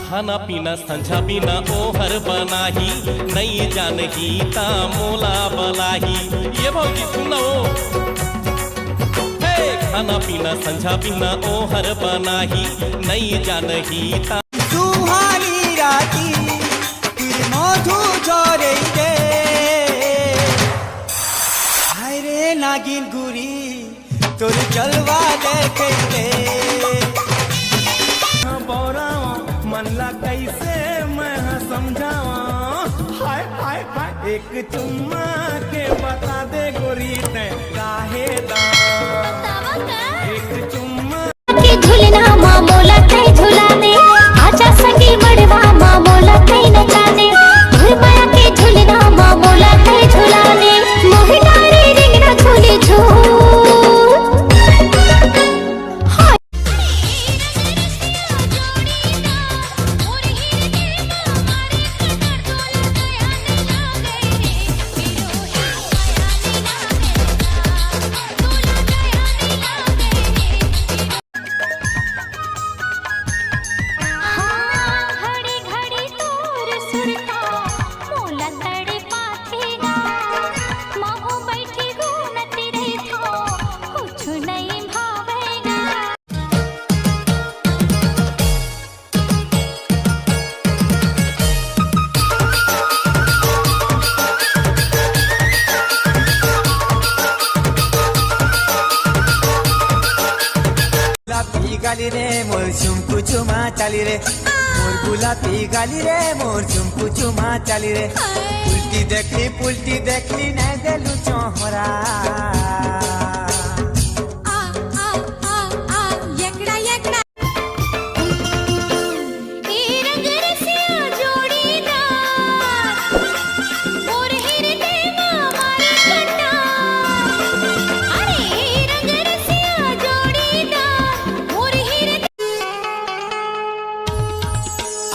खाना पीना संझा पीना ओहर बनाही, नहीं जानही ता मोला बलाही। ये भौजी सुनो, खाना पीना संझा पीना ओहर बनाही, नहीं जानही ता सुहानी राती फिर मधु झरे रे। हाय रे नागिन गुरी तोर जलवा देखे रे। मनला कैसे मैं समझावा, हाय हाय हाय एक चुम्मा के बता दे गोरी ते काहे दाम। एक चुम्मा के झूलना मामोला कई झुलाने, आजा संगी मड़वा मामोला कई न जाने। घुरमाया के झूलना मामोला कई झुलाने, मोह डारे रिंग न झूले झूल। गाली रे मोर चुमकु चुमा चाली रे, मोर गुलाबी गाली रे मोर चुमकु चुमा चाली रे। पुलटी देखली नहीं देलू चोहरा।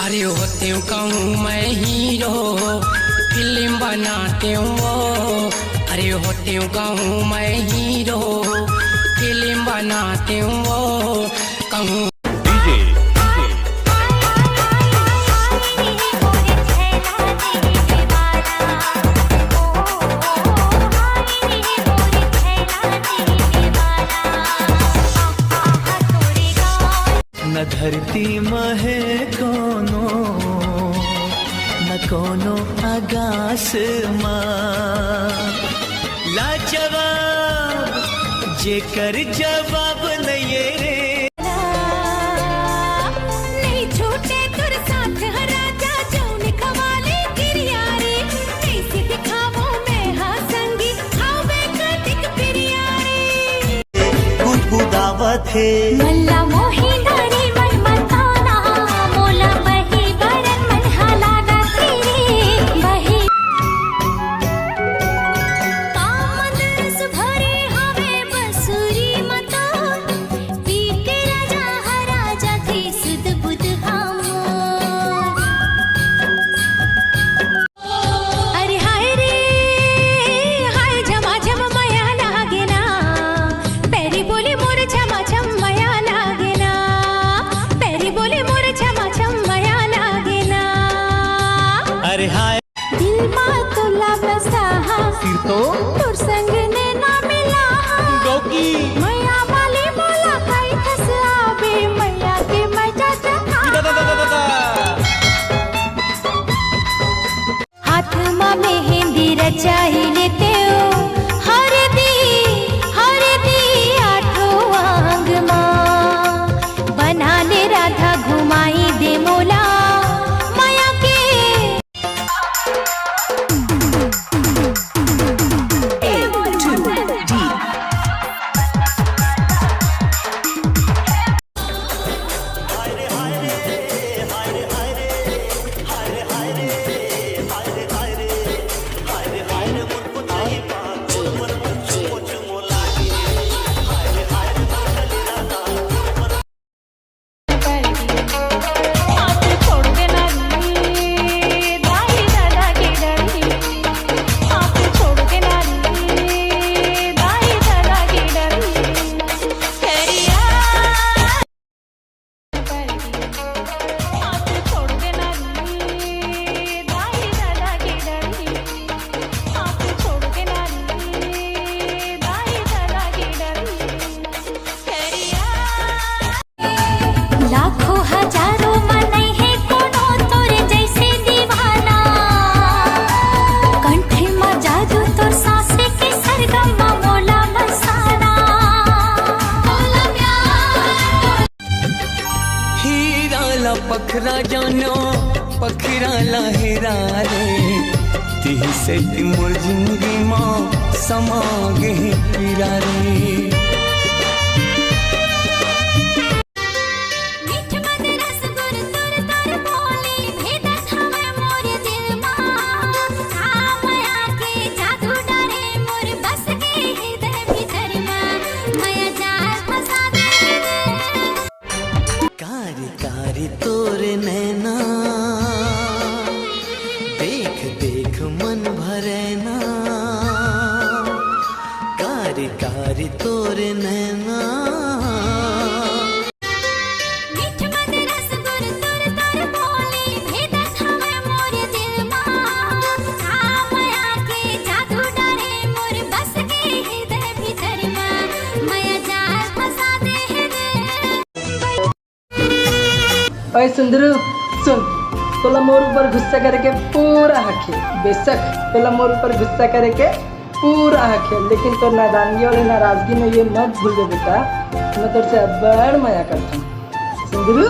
अरे होते कहूँ मैं हीरो, फिल्म बनाते हूँ। अरे होते कहूँ मैं हीरो, फिल्म बनाते हूँ कहूँ। न धरती महे कोनो न कोनो आकाश लाजवाब जेकर जवाब नहीं रे। नहीं छूटे तुर साथ राजा जौन खवाले गिरिया रे। कैसे दिखावो मैं हाँ संगी खावे कटिक पिरिया रे। गुदगुदावत है मल्ला मोही फिर तो तुर संग ने ना मिला डोकी मैया वाली बोला खाई खस आवे मैया के मजा चखा। हाथ में मेहंदी रचाई लेते हो हरदी आठों आंग माँ बनाने राधा घुमाई दे मोला माया के। पखरा जानो पखरा लहरा रे तिह से मोर जिंदगी माँ समा गे पीरा रे कारी तोरे नैना देख देख मन भरे ना कारी कारी तोरे नैना ओए सुंदरू सुन, तोला मोर ऊपर गुस्सा करके पूरा हक है। बेशक तोला मोर ऊपर गुस्सा करके पूरा हक है, लेकिन तो नादानगी और नाराजगी में ये मत भूल दे बेटा, मैं तुझसे बड़ माया करता हूँ। सुंदरू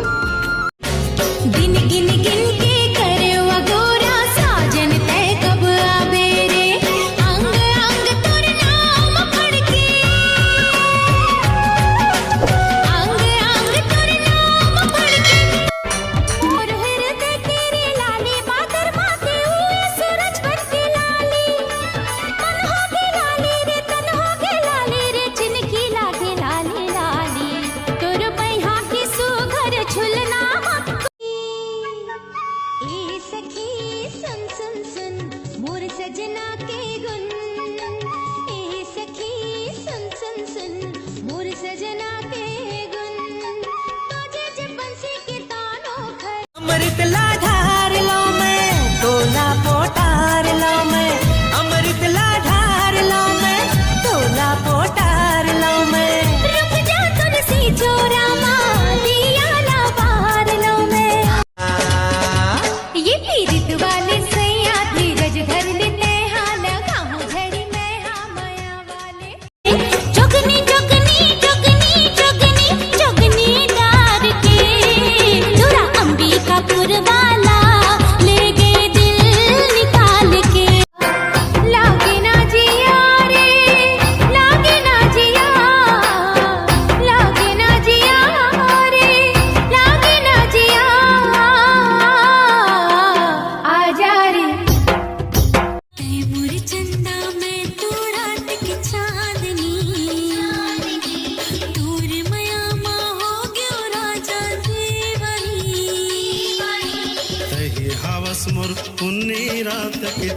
दिन गिन गिन के करे वगोरा साजन तय कब आवे रे अंग अंग तोर नाम पढ़ के अंग अंग तोर नाम पढ़ के और हृदय तेरे लाली बादर माथे हुए सूरज बनती लाली तन हो के लाली रे तन हो के लाली रे चिनकी लागे लाली लाली तोर पैहा की सुघर झुलना सखी सुन सुन सुन मोर सजना के गुन ए सखी सुन सुन सुन मोर सजना के गुन तुझे जब बंसी के तानों घर अमृत लाधार लो मैं तोला पोटार लो मैं अमृत लाधार लो मैं तोला पोटार लो मैं रुक जा तुलसी चोरा दिया ला बाहर लो मैं ये पीड़ित वाले सैया धीरज धर लेते हाँ लगाऊं झड़ी में हाँ माया वाले जोगनी जोगनी जोगनी जोगनी जोगनी डार के दूरा अंबिकापुर वाला ले गए दिल निकाल के लागे ना जिया रे लागे ना जिया लागे ना जिया रे लागे ना जिया आजा रे मोर चंदा में तू रात की चांदनी दूर मया माँ हो गयो राजा जीवनी हवस मोर पुन्नी रात के